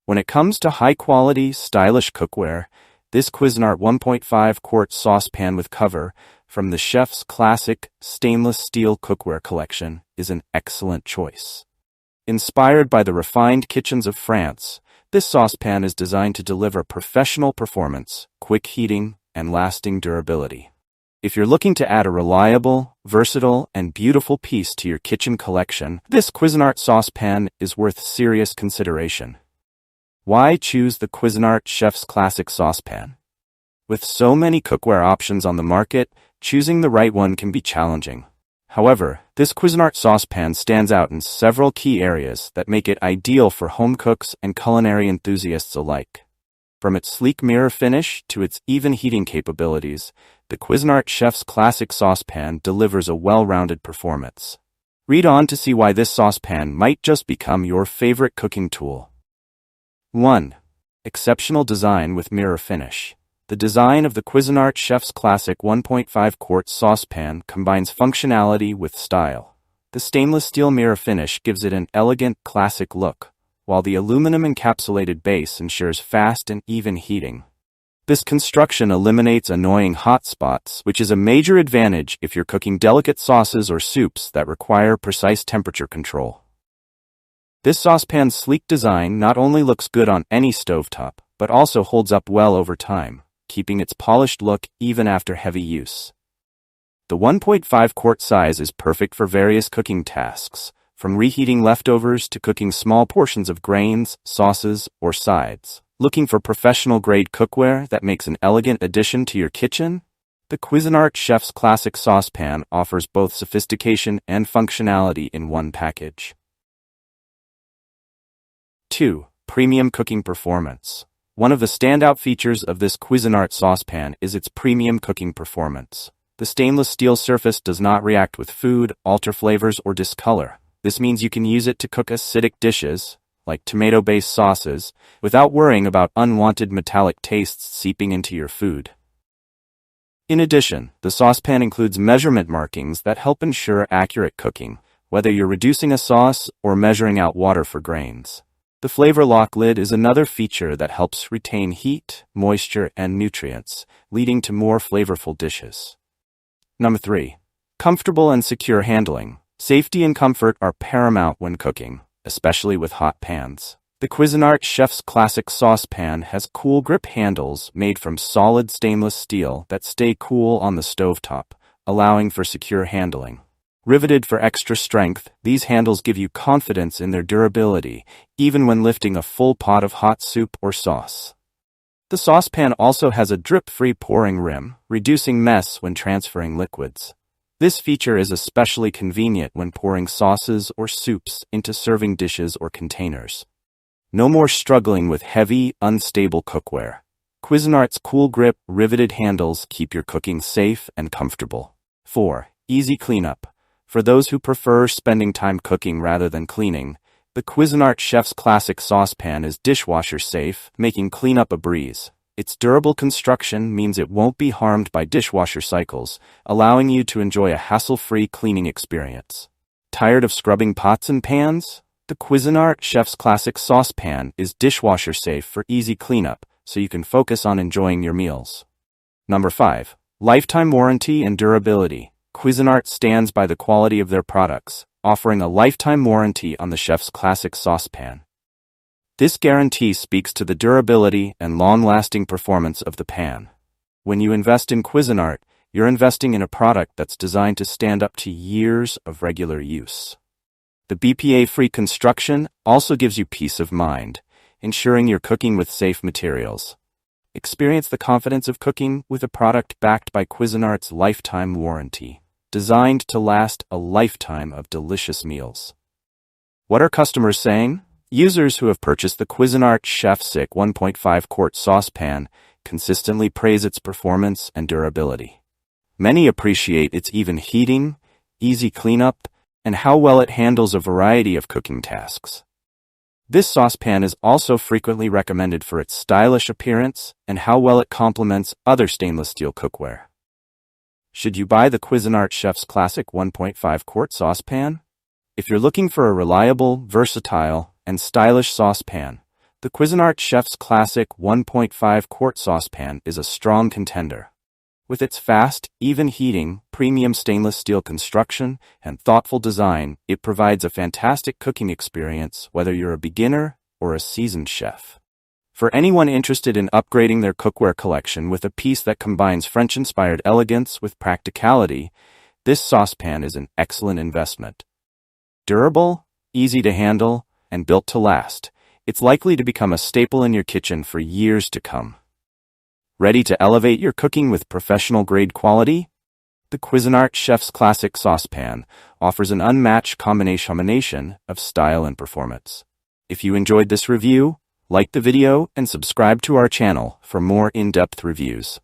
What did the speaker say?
When it comes to high-quality, stylish cookware, this Cuisinart 1.5 Quart saucepan with cover from the chef's classic stainless steel cookware collection is an excellent choice. Inspired by the refined kitchens of France, this saucepan is designed to deliver professional performance, quick heating, and lasting durability. If you're looking to add a reliable, versatile, and beautiful piece to your kitchen collection, this Cuisinart saucepan is worth serious consideration. Why choose the Cuisinart Chef's Classic Saucepan? With so many cookware options on the market, choosing the right one can be challenging. However, this Cuisinart saucepan stands out in several key areas that make it ideal for home cooks and culinary enthusiasts alike. From its sleek mirror finish to its even heating capabilities, the Cuisinart Chef's Classic Saucepan delivers a well-rounded performance. Read on to see why this saucepan might just become your favorite cooking tool. 1. Exceptional design with mirror finish. The design of the Cuisinart Chef's Classic 1.5 Quart saucepan combines functionality with style. The stainless steel mirror finish gives it an elegant, classic look, while the aluminum encapsulated base ensures fast and even heating. This construction eliminates annoying hot spots, which is a major advantage if you're cooking delicate sauces or soups that require precise temperature control. This saucepan's sleek design not only looks good on any stovetop, but also holds up well over time, keeping its polished look even after heavy use. The 1.5 quart size is perfect for various cooking tasks, from reheating leftovers to cooking small portions of grains, sauces, or sides. Looking for professional-grade cookware that makes an elegant addition to your kitchen? The Cuisinart Chef's Classic Saucepan offers both sophistication and functionality in one package. 2. Premium cooking performance. One of the standout features of this Cuisinart saucepan is its premium cooking performance. The stainless steel surface does not react with food, alter flavors, or discolor. This means you can use it to cook acidic dishes, like tomato-based sauces, without worrying about unwanted metallic tastes seeping into your food. In addition, the saucepan includes measurement markings that help ensure accurate cooking, whether you're reducing a sauce or measuring out water for grains. The flavor lock lid is another feature that helps retain heat, moisture, and nutrients, leading to more flavorful dishes. 3. Comfortable and secure handling. Safety and comfort are paramount when cooking, especially with hot pans. The Cuisinart Chef's Classic Saucepan has cool grip handles made from solid stainless steel that stay cool on the stovetop, allowing for secure handling. Riveted for extra strength, these handles give you confidence in their durability, even when lifting a full pot of hot soup or sauce. The saucepan also has a drip-free pouring rim, reducing mess when transferring liquids. This feature is especially convenient when pouring sauces or soups into serving dishes or containers. No more struggling with heavy, unstable cookware. Cuisinart's cool grip, riveted handles keep your cooking safe and comfortable. 4. Easy cleanup. For those who prefer spending time cooking rather than cleaning, the Cuisinart Chef's Classic Saucepan is dishwasher-safe, making cleanup a breeze. Its durable construction means it won't be harmed by dishwasher cycles, allowing you to enjoy a hassle-free cleaning experience. Tired of scrubbing pots and pans? The Cuisinart Chef's Classic Saucepan is dishwasher-safe for easy cleanup, so you can focus on enjoying your meals. 5. Lifetime warranty and durability. Cuisinart stands by the quality of their products, offering a lifetime warranty on the Chef's Classic Saucepan. This guarantee speaks to the durability and long-lasting performance of the pan. When you invest in Cuisinart, you're investing in a product that's designed to stand up to years of regular use. The BPA-free construction also gives you peace of mind, ensuring you're cooking with safe materials. Experience the confidence of cooking with a product backed by Cuisinart's lifetime warranty, designed to last a lifetime of delicious meals. What are customers saying? Users who have purchased the Cuisinart Chef's 1.5 Quart saucepan consistently praise its performance and durability. Many appreciate its even heating, easy cleanup, and how well it handles a variety of cooking tasks. This saucepan is also frequently recommended for its stylish appearance and how well it complements other stainless steel cookware. Should you buy the Cuisinart Chef's Classic 1.5 Quart saucepan? If you're looking for a reliable, versatile, and stylish saucepan, The Cuisinart Chef's Classic 1.5 Quart Saucepan is a strong contender. With its fast, even heating, premium stainless steel construction, and thoughtful design, it provides a fantastic cooking experience whether you're a beginner or a seasoned chef. For anyone interested in upgrading their cookware collection with a piece that combines French-inspired elegance with practicality, this saucepan is an excellent investment. Durable, easy to handle, and built to last, it's likely to become a staple in your kitchen for years to come. Ready to elevate your cooking with professional-grade quality? The Cuisinart Chef's Classic Saucepan offers an unmatched combination of style and performance. If you enjoyed this review, like the video and subscribe to our channel for more in-depth reviews.